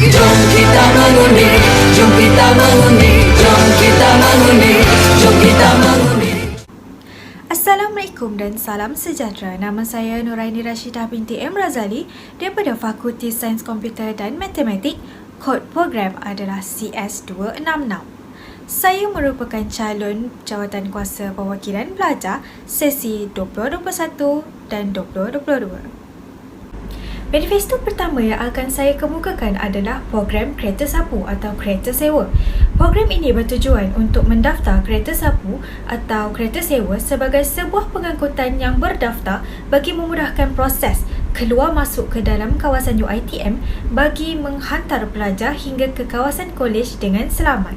Jom kita mengundi, jom kita mengundi, jom kita mengundi, jom kita mengundi. Assalamualaikum dan salam sejahtera. Nama saya Nuraini Rashidah binti M. Razali daripada Fakulti Sains Komputer dan Matematik. Kod program adalah CS266. Saya merupakan calon jawatan kuasa perwakilan pelajar sesi 2021 dan 2022. Manifesto pertama yang akan saya kemukakan adalah program kereta sapu atau kereta sewa. Program ini bertujuan untuk mendaftar kereta sapu atau kereta sewa sebagai sebuah pengangkutan yang berdaftar bagi memudahkan proses keluar masuk ke dalam kawasan UiTM bagi menghantar pelajar hingga ke kawasan kolej dengan selamat.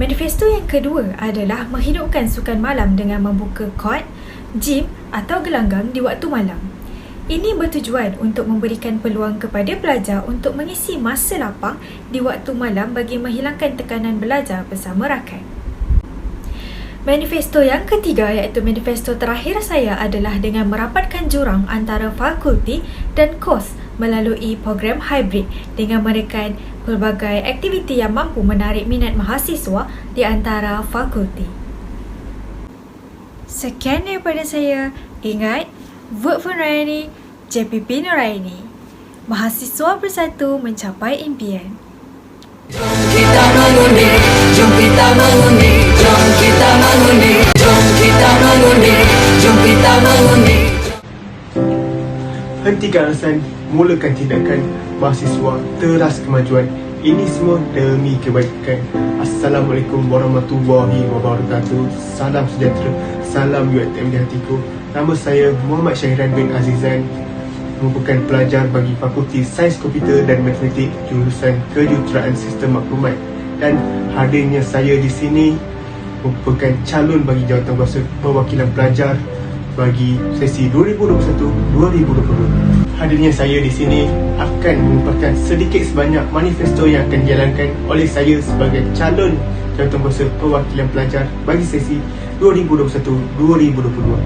Manifesto yang kedua adalah menghidupkan sukan malam dengan membuka court, gym atau gelanggang di waktu malam. Ini bertujuan untuk memberikan peluang kepada pelajar untuk mengisi masa lapang di waktu malam bagi menghilangkan tekanan belajar bersama rakan. Manifesto yang ketiga iaitu manifesto terakhir saya adalah dengan merapatkan jurang antara fakulti dan kos melalui program hybrid dengan menekan pelbagai aktiviti yang mampu menarik minat mahasiswa di antara fakulti. Sekian daripada saya. Ingat, vote for Nuraini, JPP Nuraini. Mahasiswa bersatu mencapai impian. Jom kita mengundi, jom kita mengundi, jom kita mengundi, jom kita mengundi, jom kita mengundi. Hentikan alasan, mulakan tindakan, mahasiswa teras kemajuan. Ini semua demi kebaikan. Assalamualaikum warahmatullahi wabarakatuh. Salam sejahtera, salam UiTM di hatiku. Nama saya Muhammad Syahiran bin Azizan, merupakan pelajar bagi Fakulti Sains Komputer dan Matematik jurusan Kejuruteraan Sistem Maklumat, dan hadirnya saya di sini merupakan calon bagi Jawatankuasa Perwakilan Pelajar bagi sesi 2021-2022. Hadirnya saya di sini akan merupakan sedikit sebanyak manifesto yang akan dijalankan oleh saya sebagai calon Jawatankuasa Perwakilan Pelajar bagi sesi 2021-2022.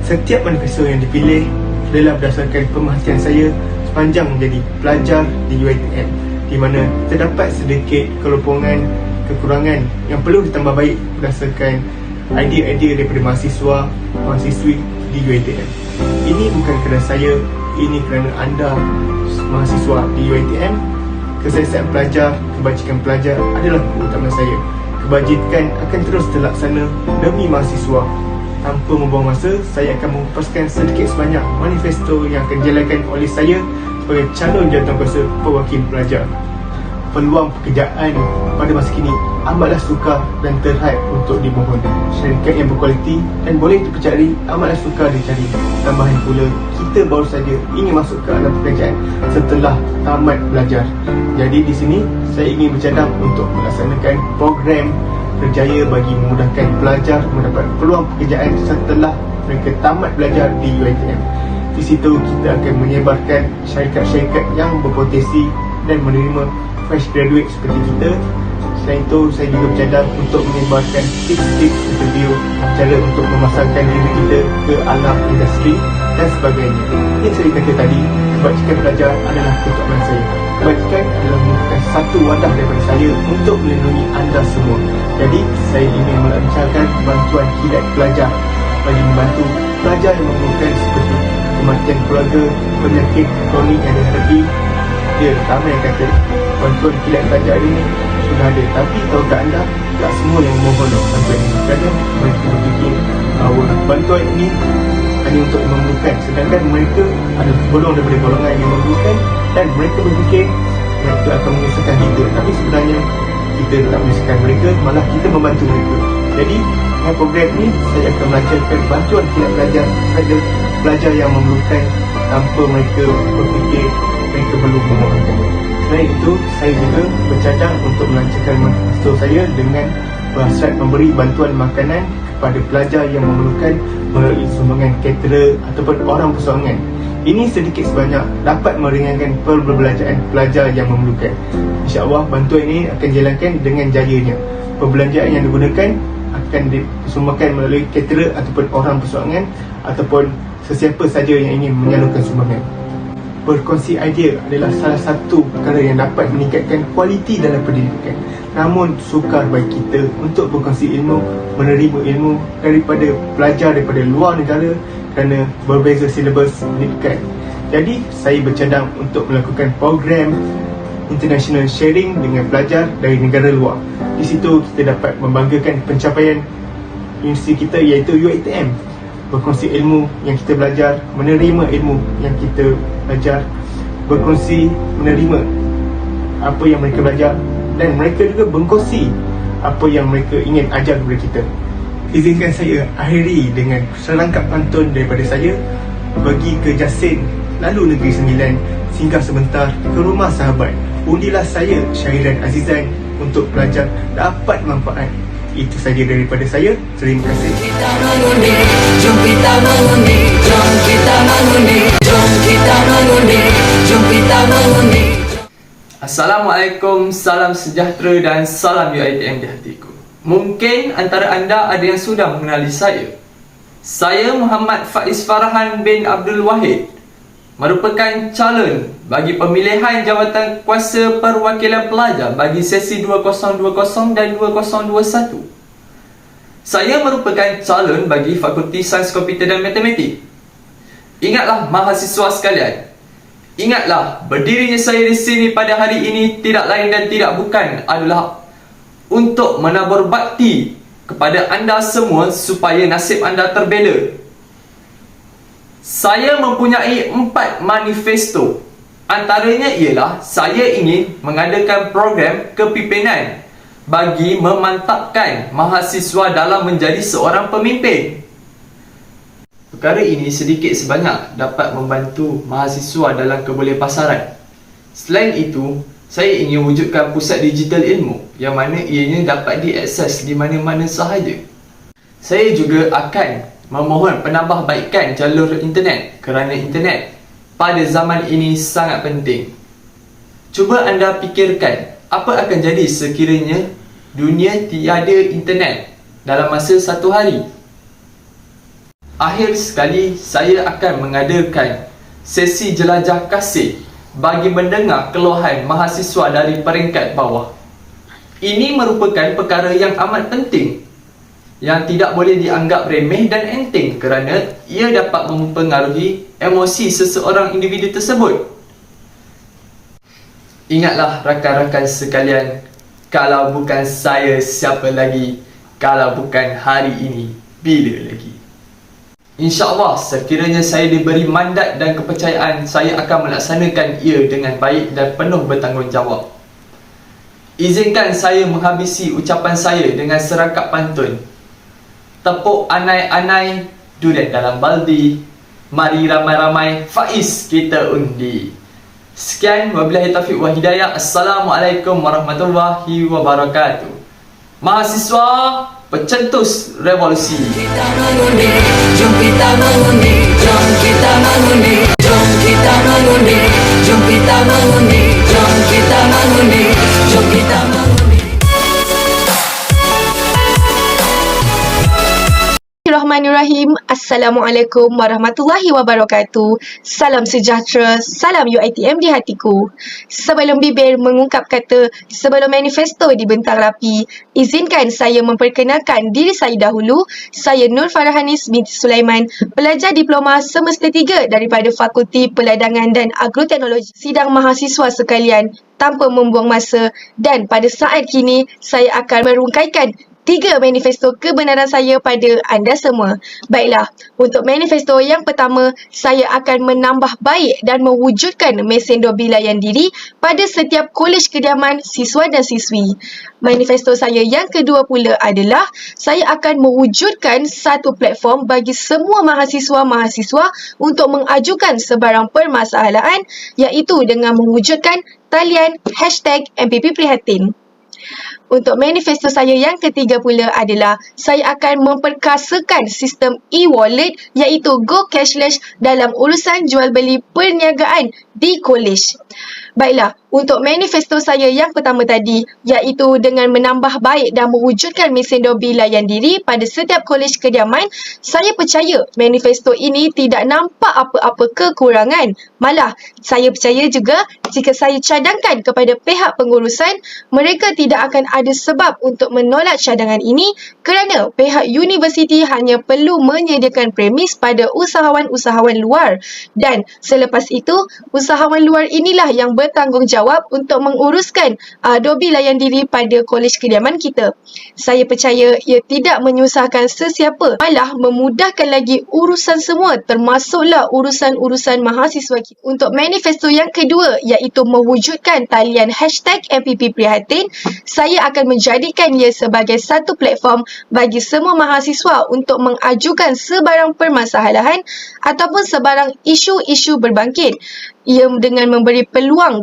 Setiap manifesto yang dipilih adalah berdasarkan pemerhatian saya sepanjang menjadi pelajar di UiTM, di mana terdapat sedikit kelompokan, kekurangan yang perlu ditambah baik berdasarkan idea-idea daripada mahasiswa-mahasiswi di UiTM. Ini bukan kerana saya, ini kerana anda mahasiswa di UiTM. Kesihatan pelajar, kebajikan pelajar adalah utama saya. Kebajikan akan terus terlaksana demi mahasiswa. Tanpa membuang masa, saya akan mengupas sedikit sebanyak manifesto yang akan dijalankan oleh saya sebagai calon jawatankuasa perwakil pelajar. Peluang pekerjaan pada masa kini amatlah sukar dan terhad untuk dimohon. Syarikat yang berkualiti dan boleh dipercayai amatlah sukar dicari. Tambahan pula, kita baru saja ingin masuk ke alam pekerjaan setelah tamat belajar. Jadi di sini saya ingin bercadang untuk melaksanakan program berjaya bagi memudahkan pelajar mendapat peluang pekerjaan setelah mereka tamat belajar di UiTM. Di situ kita akan menyebarkan syarikat-syarikat yang berpotensi dan menerima fresh graduate seperti kita. Selain itu, saya juga bercadang untuk menyebarkan tips-tips interview, cara untuk memasangkan diri kita ke alam industri dan sebagainya. Yang saya kata tadi, kebajikan pelajar adalah keutamaan saya. Kebajikan adalah merupakan satu wadah daripada saya untuk melindungi anda semua. Jadi, saya ingin melancarkan bantuan kilat pelajar bagi membantu pelajar yang memerlukan seperti kematian keluarga, penyakit kronik yang dihadapi. Dia ramai yang kata bantuan kilat pelajar ini sudah ada, tapi tahukah anda, tak semua yang memohon bantuan ini. Kadang mereka berfikir bahawa bantuan ini hanya untuk yang memerlukan, sedangkan mereka ada golong daripada golongan yang memerlukan dan mereka berfikir mereka akan menyusahkan kita, tapi sebenarnya kita tak menyusahkan mereka, malah kita membantu mereka. Jadi dengan program ini saya akan melancarkan bantuan kilat pelajar kepada pelajar yang memerlukan tanpa mereka berfikir mereka perlu memohonkan. Selain itu, saya juga bercadang untuk melancarkan manifesto saya dengan berhasrat memberi bantuan makanan kepada pelajar yang memerlukan melalui sumbangan caterer ataupun orang persoalangan. Ini sedikit sebanyak dapat meringankan perbelanjaan pelajar yang memerlukan. InsyaAllah bantuan ini akan dijalankan dengan jayanya. Perbelanjaan yang digunakan akan disumbangkan melalui caterer ataupun orang persoalangan ataupun sesiapa saja yang ingin menyalurkan sumbangan. berkongsi idea adalah salah satu perkara yang dapat meningkatkan kualiti dalam pendidikan. Namun sukar bagi kita untuk berkongsi ilmu, menerima ilmu daripada pelajar daripada luar negara kerana berbeza silibus pendidikan. Jadi saya bercadang untuk melakukan program international sharing dengan pelajar dari negara luar. Di situ kita dapat membanggakan pencapaian universiti kita iaitu UiTM. Berkongsi ilmu yang kita belajar, menerima ilmu yang kita belajar, berkongsi menerima apa yang mereka belajar, dan mereka juga berkongsi apa yang mereka ingin ajar kepada kita. Izinkan saya akhiri dengan serangkap pantun daripada saya. Pergi ke Jasin, lalu Negeri Sembilan, singgah sebentar ke rumah sahabat. Undilah saya, Syahiran Azizan, untuk pelajar dapat manfaat. Itu saja daripada saya. Terima kasih. Kita mengundi, jom kita mengundi, jom kita mengundi, jom kita mengundi, jom kita mengundi. Assalamualaikum, salam sejahtera dan salam UiTM di hatiku. Mungkin antara anda ada yang sudah mengenali saya. Saya Muhammad Faiz Farhan bin Abdul Wahid, merupakan calon bagi pemilihan jawatan kuasa perwakilan pelajar bagi sesi 2020 dan 2021. Saya merupakan calon bagi Fakulti Sains Komputer dan Matematik. Ingatlah mahasiswa sekalian, ingatlah berdirinya saya di sini pada hari ini tidak lain dan tidak bukan adalah untuk menabur bakti kepada anda semua supaya nasib anda terbela. Saya mempunyai 4 manifesto. Antaranya ialah saya ingin mengadakan program kepimpinan bagi memantapkan mahasiswa dalam menjadi seorang pemimpin. Perkara ini sedikit sebanyak dapat membantu mahasiswa dalam kebolehpasaran. Selain itu, saya ingin wujudkan pusat digital ilmu yang mana ianya dapat diakses di mana-mana sahaja. Saya juga akan memohon penambahbaikan jalur internet kerana internet pada zaman ini sangat penting. Cuba anda fikirkan apa akan jadi sekiranya dunia tiada internet dalam masa 1 hari. Akhir sekali, saya akan mengadakan sesi jelajah kasih bagi mendengar keluhan mahasiswa dari peringkat bawah. Ini merupakan perkara yang amat penting yang tidak boleh dianggap remeh dan enteng kerana ia dapat mempengaruhi emosi seseorang individu tersebut. Ingatlah rakan-rakan sekalian, kalau bukan saya, siapa lagi? Kalau bukan hari ini, bila lagi? InsyaAllah, sekiranya saya diberi mandat dan kepercayaan, saya akan melaksanakan ia dengan baik dan penuh bertanggungjawab. Izinkan saya menghabisi ucapan saya dengan serangkap pantun. Tepuk anai-anai, durian dalam baldi, mari ramai-ramai, Faiz kita undi. Sekian, wabillahi taufiq wa hidayah. Assalamualaikum warahmatullahi wabarakatuh. Mahasiswa pencetus revolusi. Kita mengundi, jom kita mengundi, jom kita mengundi, jom kita mengundi, jom kita mengundi, jom kita mengundi, jom kita mengundi. Bismillahirrahmanirrahim. Assalamualaikum warahmatullahi wabarakatuh. Salam sejahtera, salam UiTM di hatiku. Sebelum bibir mengungkap kata, sebelum manifesto dibentang rapi, izinkan saya memperkenalkan diri saya dahulu. Saya Nur Farhanis binti Sulaiman, pelajar diploma semester 3 daripada Fakulti Peladangan dan Agroteknologi. Sidang mahasiswa sekalian, tanpa membuang masa dan pada saat kini saya akan merungkaikan 3 manifesto kebenaran saya pada anda semua. Baiklah, untuk manifesto yang pertama, saya akan menambah baik dan mewujudkan mesin doa bilayan diri pada setiap kolej kediaman siswa dan siswi. Manifesto saya yang kedua pula adalah saya akan mewujudkan satu platform bagi semua mahasiswa-mahasiswa untuk mengajukan sebarang permasalahan, iaitu dengan mewujudkan talian #MPP Prihatin. Untuk manifesto saya yang ketiga pula adalah saya akan memperkasakan sistem e-wallet iaitu Go Cashless dalam urusan jual beli perniagaan di kolej. Baiklah, untuk manifesto saya yang pertama tadi iaitu dengan menambah baik dan mewujudkan mesin dobi layan diri pada setiap kolej kediaman, saya percaya manifesto ini tidak nampak apa-apa kekurangan. Malah, saya percaya juga jika saya cadangkan kepada pihak pengurusan, mereka tidak akan ada sebab untuk menolak cadangan ini kerana pihak universiti hanya perlu menyediakan premis pada usahawan-usahawan luar. Dan selepas itu, usahawan luar inilah yang bertanggungjawab untuk menguruskan dobi layan diri pada kolej kediaman kita. Saya percaya ia tidak menyusahkan sesiapa, malah memudahkan lagi urusan semua termasuklah urusan-urusan mahasiswa kita. Untuk manifesto yang kedua iaitu mewujudkan talian #MPP Prihatin, saya akan menjadikan ia sebagai satu platform bagi semua mahasiswa untuk mengajukan sebarang permasalahan ataupun sebarang isu-isu berbangkit. Ia dengan memberi peluang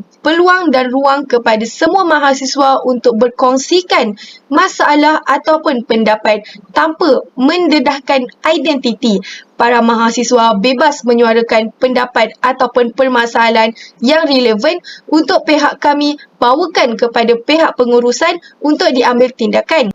dan ruang kepada semua mahasiswa untuk berkongsikan masalah ataupun pendapat tanpa mendedahkan identiti. Para mahasiswa bebas menyuarakan pendapat ataupun permasalahan yang relevan untuk pihak kami bawakan kepada pihak pengurusan untuk diambil tindakan.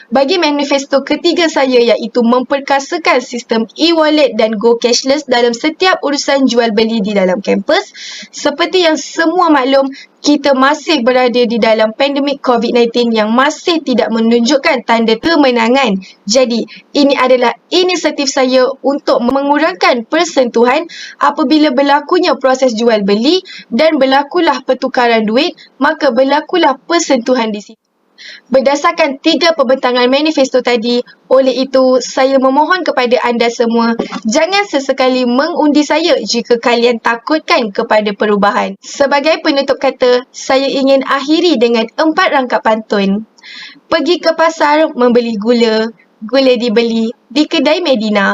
Bagi manifesto ketiga saya iaitu memperkasakan sistem e-wallet dan Go Cashless dalam setiap urusan jual beli di dalam kampus. Seperti yang semua maklum, kita masih berada di dalam pandemik COVID-19 yang masih tidak menunjukkan tanda kemenangan. Jadi, ini adalah inisiatif saya untuk mengurangkan persentuhan apabila berlakunya proses jual beli dan berlakulah pertukaran duit, maka berlakulah persentuhan di situ. Berdasarkan 3 pembentangan manifesto tadi, oleh itu saya memohon kepada anda semua, jangan sesekali mengundi saya jika kalian takutkan kepada perubahan. Sebagai penutup kata, saya ingin akhiri dengan 4 rangkap pantun. Pergi ke pasar membeli gula, gula dibeli di kedai Medina.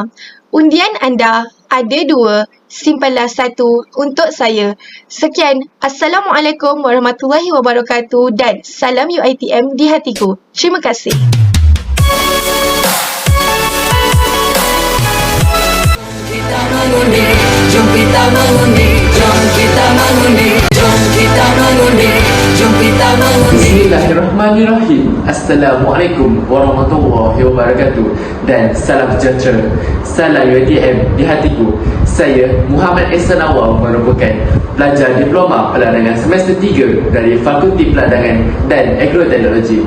Undian anda ada 2, simpanlah 1 untuk saya. Sekian, Assalamualaikum warahmatullahi wabarakatuh dan salam UiTM di hatiku. Terima kasih. Kita mengundi, jom kita mengundi, jom kita mengundi, jom kita mengundi, jom kita mengundi. Bismillahirrahmanirrahim. Assalamualaikum warahmatullahi wabarakatuh dan salam sejahtera. Salam UiTM di hatiku. Saya Muhammad Ehsan Awal merupakan pelajar diploma peladangan semester 3 dari Fakulti Peladangan dan Agroteknologi.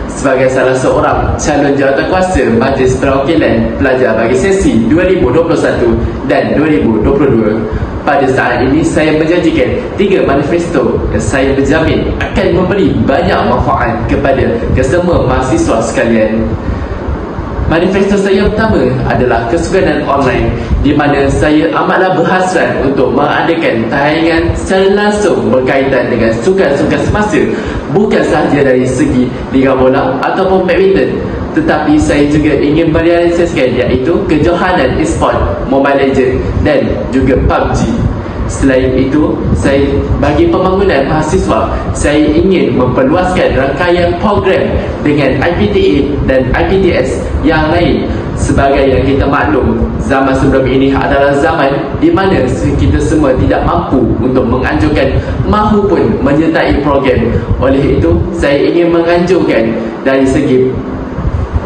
Sebagai salah seorang calon jawatankuasa Majlis Perwakilan Pelajar bagi sesi 2021 dan 2022, pada saat ini saya menjanjikan 3 manifesto yang saya berjamin akan memberi banyak manfaat kepada kesemua mahasiswa sekalian. Manifesto saya pertama adalah kesukanan online, di mana saya amatlah berhasrat untuk mengadakan tayangan secara langsung berkaitan dengan sukan-sukan semasa, bukan sahaja dari segi Liga Bola ataupun badminton, tetapi saya juga ingin merealisasikan iaitu kejohanan e-sport, Mobile Legends dan juga PUBG. Selain itu, saya bagi pembangunan mahasiswa, saya ingin memperluaskan rangkaian program dengan IPTA dan IPTS yang lain. Sebagai yang kita maklum, zaman sebelum ini adalah zaman di mana kita semua tidak mampu untuk menganjurkan mahupun menyertai program. Oleh itu, saya ingin menganjurkan dari segi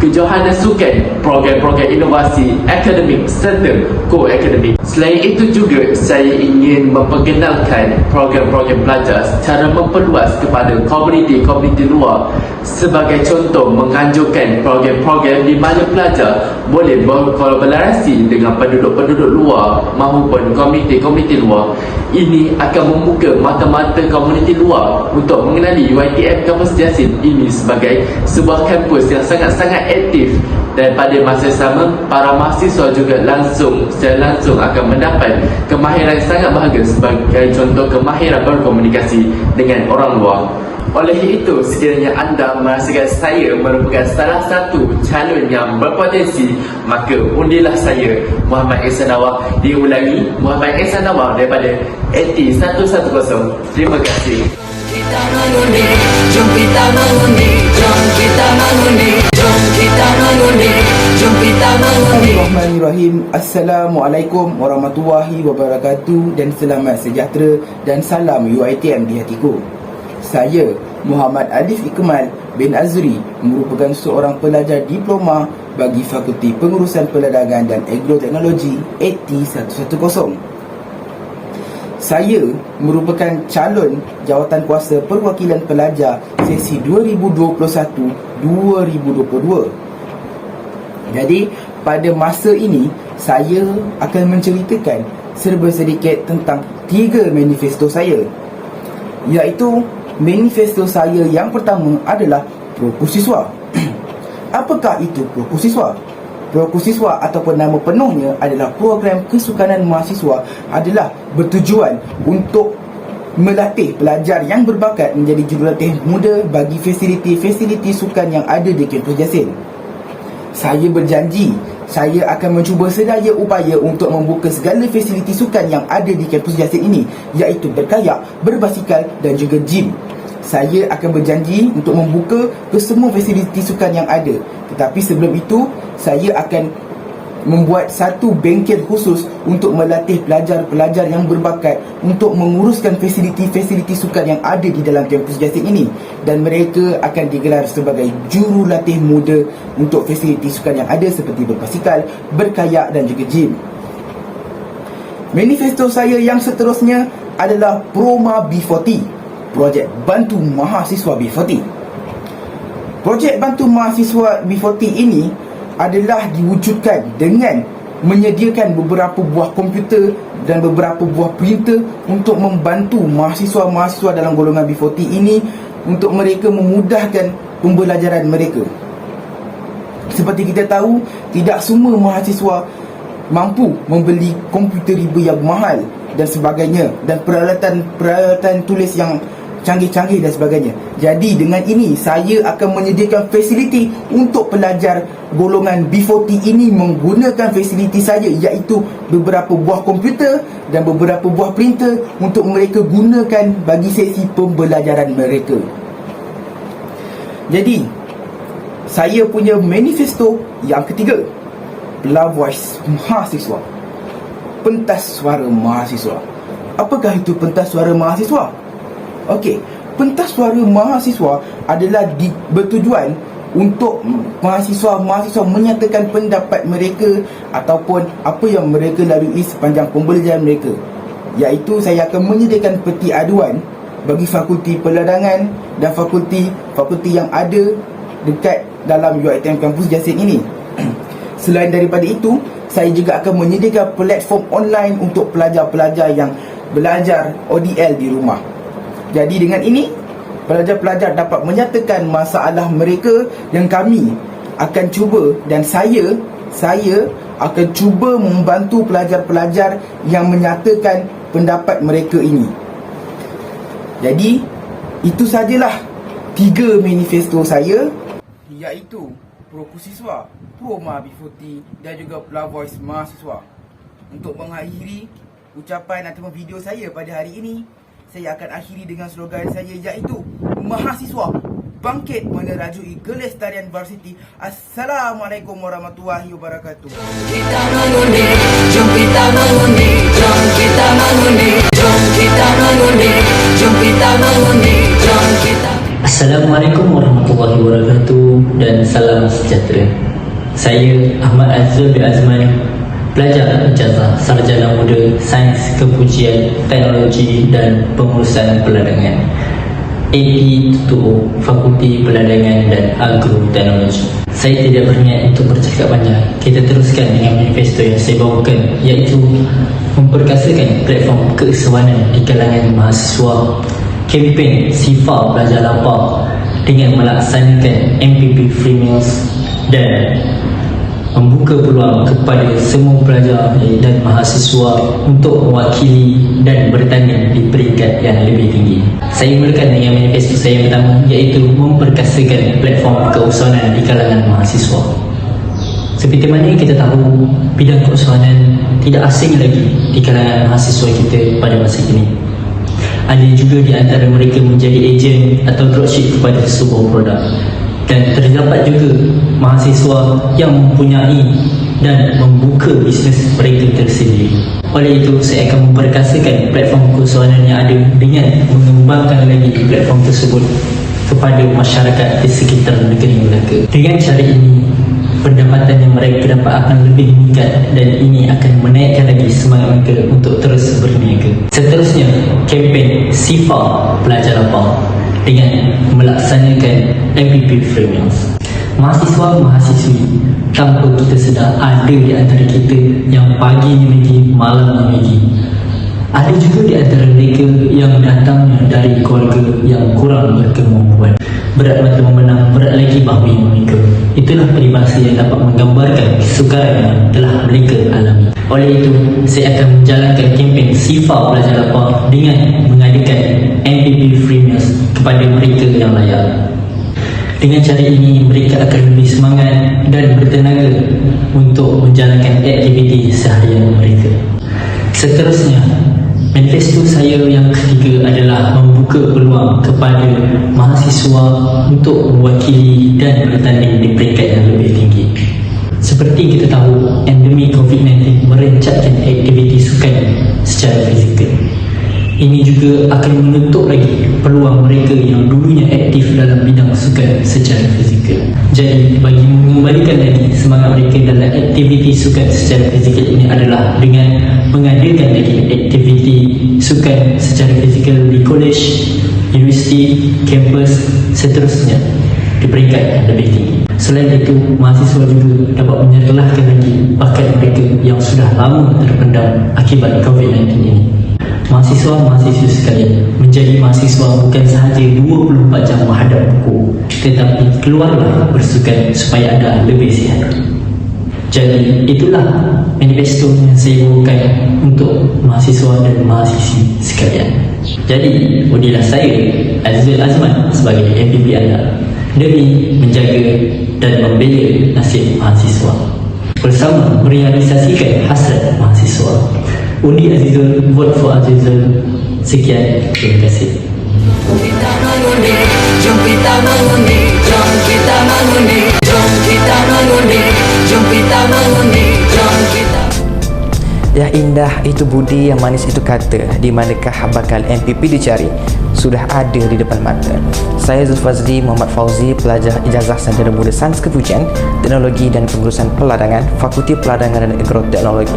kejohanan sukan, program-program inovasi, akademik serta co-akademik. Selain itu juga, saya ingin memperkenalkan program-program pelajar secara memperluas kepada komuniti-komuniti luar. Sebagai contoh, menganjurkan program-program di mana pelajar boleh berkolaborasi dengan penduduk-penduduk luar maupun komuniti-komuniti luar. Ini akan membuka mata-mata komuniti luar untuk mengenali UiTM Kampus Jasin ini sebagai sebuah kampus yang sangat-sangat aktif, dan pada masa sama para mahasiswa juga secara langsung akan mendapat kemahiran sangat berharga sebagai contoh kemahiran berkomunikasi dengan orang luar. Oleh itu, sekiranya anda merasakan saya merupakan salah satu calon yang berpotensi, maka undilah saya, Muhammad Ehsan Awal. Diulangi, Muhammad Ehsan Awal daripada AT110. Terima kasih. Kita mengundi, jom kita mengundi. Assalamualaikum warahmatullahi wabarakatuh dan selamat sejahtera dan salam UiTM di hatiku. Saya Muhammad Alif Ikmal bin Azri merupakan seorang pelajar diploma bagi Fakulti Pengurusan Perdagangan dan Agroteknologi AT110. Saya merupakan calon jawatankuasa perwakilan pelajar sesi 2021-2022. Jadi pada masa ini saya akan menceritakan serba sedikit tentang 3 manifesto saya, iaitu manifesto saya yang pertama adalah Prokusiswa. Apakah itu Prokusiswa? Prokusiswa ataupun nama penuhnya adalah Program Kesukanan Mahasiswa adalah bertujuan untuk melatih pelajar yang berbakat menjadi jurulatih muda bagi fasiliti-fasiliti sukan yang ada di kampus Jasin. Saya berjanji saya akan mencuba sedaya upaya untuk membuka segala fasiliti sukan yang ada di kampus Jasin ini, iaitu berkayak, berbasikal dan juga gym. Saya akan berjanji untuk membuka ke semua fasiliti sukan yang ada. Tetapi sebelum itu, saya akan membuat satu bengkel khusus untuk melatih pelajar-pelajar yang berbakat untuk menguruskan fasiliti-fasiliti sukan yang ada di dalam kampus Jasin ini, dan mereka akan digelar sebagai jurulatih muda untuk fasiliti sukan yang ada seperti berbasikal, berkayak dan juga gym. Manifesto saya yang seterusnya adalah Proma B40, Projek Bantu Mahasiswa B40. Projek Bantu Mahasiswa B40 ini adalah diwujudkan dengan menyediakan beberapa buah komputer dan beberapa buah printer untuk membantu mahasiswa-mahasiswa dalam golongan B40 ini untuk mereka memudahkan pembelajaran mereka. Seperti kita tahu, tidak semua mahasiswa mampu membeli komputer riba yang mahal dan sebagainya, dan peralatan tulis yang canggih-canggih dan sebagainya. Jadi dengan ini saya akan menyediakan fasiliti untuk pelajar golongan B40 ini menggunakan fasiliti saya, iaitu beberapa buah komputer dan beberapa buah printer untuk mereka gunakan bagi sesi pembelajaran mereka. Jadi saya punya manifesto yang ketiga, Voice Mahasiswa, pentas suara mahasiswa. Apakah itu pentas suara mahasiswa? Okey, pentas suara mahasiswa adalah bertujuan untuk mahasiswa-mahasiswa menyatakan pendapat mereka ataupun apa yang mereka lalui sepanjang pembelajaran mereka. Iaitu saya akan menyediakan peti aduan bagi Fakulti Perdagangan dan fakulti yang ada dekat dalam UiTM Kampus Jasin ini. Selain daripada itu, saya juga akan menyediakan platform online untuk pelajar-pelajar yang belajar ODL di rumah. Jadi dengan ini, pelajar-pelajar dapat menyatakan masalah mereka yang kami akan cuba, dan saya akan cuba membantu pelajar-pelajar yang menyatakan pendapat mereka ini. Jadi, itu sajalah 3 manifesto saya, iaitu Prokusiswa, Proma B40 dan juga Voice Mahasiswa. Untuk mengakhiri ucapan ataupun video saya pada hari ini, saya akan akhiri dengan slogan saya, iaitu mahasiswa bangkit menerajui kelestarian varsity. Assalamualaikum warahmatullahi wabarakatuh. Kita mengundi, jom kita mengundi, jom kita mengundi, jom kita mengundi, jom kita mengundi, jom kita. Assalamualaikum warahmatullahi wabarakatuh dan salam sejahtera. Saya Ahmad Azrul bin Azman, pelajar ijazah sarjana muda Sains Kepujian Teknologi dan Pengurusan Perdagangan AP2O, Fakulti Perdagangan dan Agroteknologi. Saya tidak berniat untuk bercakap panjang. Kita teruskan dengan manifesto yang saya bawakan, iaitu memperkasakan platform kesewanan di kalangan mahasiswa, kempen Sifar Pelajar Lapar dengan melaksanakan MPP Free Meals, dan membuka peluang kepada semua pelajar dan mahasiswa untuk mewakili dan bertanding di peringkat yang lebih tinggi. Saya mulakan dengan manifesto saya yang pertama, iaitu memperkasakan platform keusahawanan di kalangan mahasiswa. Seperti mana kita tahu, bidang keusahawanan tidak asing lagi di kalangan mahasiswa kita pada masa kini. Ada juga di antara mereka menjadi ejen atau dropship kepada sebuah produk. Dan terdapat juga mahasiswa yang mempunyai dan membuka bisnes mereka tersendiri. Oleh itu, saya akan memperkasakan platform kesuanan yang ada dengan mengembangkan lagi platform tersebut kepada masyarakat di sekitar negeri mereka. Dengan cara ini, pendapatan yang mereka dapat akan lebih meningkat dan ini akan menaikkan lagi semangat mereka untuk terus berniaga. Seterusnya, kempen SIFA Pelajar Lapang dengan melaksanakan MPP Frameworks. Mahasiswa-mahasiswi tanpa kita sedar ada di antara kita yang paginya pergi, malamnya pergi. Ada juga di antara mereka yang datangnya dari keluarga yang kurang berkemampuan. Berat mata membenang, berat lagi bahu yang mereka. Itulah peribahasa yang dapat menggambarkan kesukaran yang telah mereka alami. Oleh itu, saya akan menjalankan kempen SIFA Pelajar Lapang dengan mengadakan MPP Frameworks kepada mereka yang layak. Dengan cara ini, mereka akan lebih semangat dan bertenaga untuk menjalankan aktiviti seharian mereka. Seterusnya, manifesto saya yang ketiga adalah membuka peluang kepada mahasiswa untuk mewakili dan bertanding di peringkat yang lebih tinggi. Seperti kita tahu, endemik COVID-19 merencatkan aktiviti sukan secara fizikal. Ini juga akan menutup lagi peluang mereka yang dulunya aktif dalam bidang sukan secara fizikal. Jadi, bagi mengembalikan lagi semangat mereka dalam aktiviti sukan secara fizikal ini adalah dengan mengadakan lagi aktiviti sukan secara fizikal di college, universiti, kampus, seterusnya di peringkat yang lebih tinggi. Selain itu, mahasiswa juga dapat menyerlahkan lagi bakat mereka yang sudah lama terpendam akibat COVID-19 ini. Mahasiswa-mahasiswa sekalian, menjadi mahasiswa bukan sahaja 24 jam menghadap buku, tetapi keluarlah bersukan supaya anda lebih sihat. Jadi itulah manifesto yang saya bawakan untuk mahasiswa dan mahasiswi sekalian. Jadi udilah saya Azizul Azman sebagai MPP anda demi menjaga dan membela nasib mahasiswa bersama merealisasikan hasrat mahasiswa. Undi Azizul, vote for Azizul. Sekian, terima kasih. Kita mengundi, jom kita mengundi, jom kita mengundi, jom kita mengundi, jom kita mengundi, jom kita. Yang indah itu budi, yang manis itu kata. Di manakah bakal MPP dicari? Sudah ada di depan mata. Saya Zulfazli Muhammad Fauzi, pelajar ijazah sarjana muda Sains Kepujian, Teknologi dan Pengurusan Peladangan, Fakulti Peladangan dan Agroteknologi.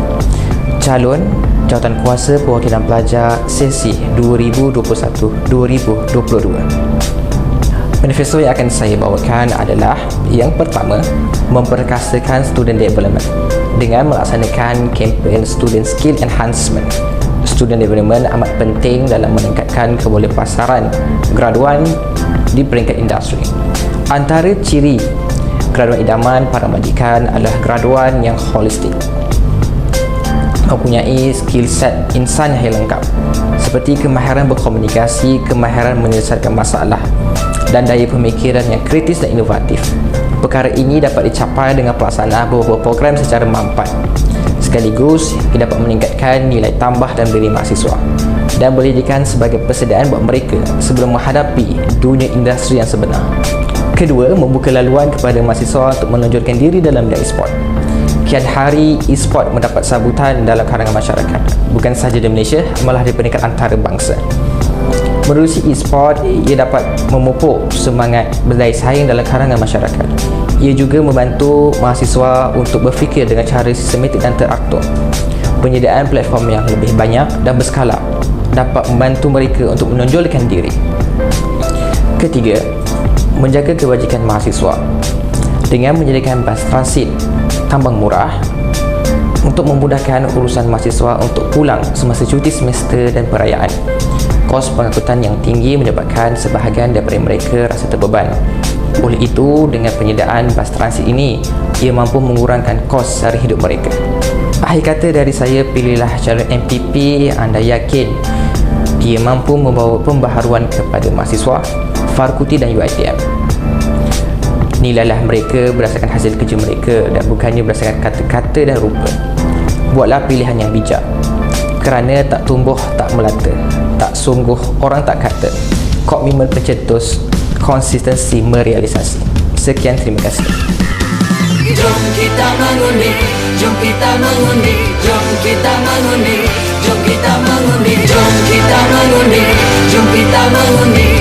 Calon jawatan kuasa perwakilan pelajar sesi 2021-2022. Manifesto yang akan saya bawakan adalah yang pertama, memperkasakan student development dengan melaksanakan kempen student skill enhancement. Student development amat penting dalam meningkatkan kebolehpasaran graduan di peringkat industri. Antara ciri graduan idaman para majikan adalah graduan yang holistik, mempunyai skill set insan yang lengkap seperti kemahiran berkomunikasi, kemahiran menyelesaikan masalah dan daya pemikiran yang kritis dan inovatif. Perkara ini dapat dicapai dengan pelaksanaan beberapa program secara mampat. Sekaligus, ia dapat meningkatkan nilai tambah dan diri mahasiswa dan boleh dijadikan sebagai persediaan buat mereka sebelum menghadapi dunia industri yang sebenar. Kedua, membuka laluan kepada mahasiswa untuk menonjolkan diri dalam bidang e-sport. Kian hari, e-sport mendapat sambutan dalam kalangan masyarakat, bukan sahaja di Malaysia, malah di peringkat antarabangsa. Menerusi e-sport, ia dapat memupuk semangat berdaya saing dalam kalangan masyarakat. Ia juga membantu mahasiswa untuk berfikir dengan cara sistematik dan teratur. Penyediaan platform yang lebih banyak dan berskala dapat membantu mereka untuk menonjolkan diri. Ketiga, menjaga kewajikan mahasiswa dengan menyediakan bas transit tambang murah untuk memudahkan urusan mahasiswa untuk pulang semasa cuti semester dan perayaan. Kos pengangkutan yang tinggi menyebabkan sebahagian daripada mereka rasa terbeban. Oleh itu, dengan penyediaan bas transit ini, ia mampu mengurangkan kos sehari hidup mereka. Akhir kata dari saya, pilihlah calon MPP yang anda yakin dia mampu membawa pembaharuan kepada mahasiswa, fakulti dan UiTM. Nilailah mereka berdasarkan hasil kerja mereka dan bukannya berdasarkan kata-kata dan rupa. Buatlah pilihan yang bijak, kerana tak tumbuh tak melata, tak sungguh orang tak kata, komitmen pencetus, konsistensi merealisasi. Sekian, terima kasih. Jom kita mengundi, jom kita mengundi, jom kita mengundi, jom kita mengundi, jom kita mengundi, jom kita mengundi,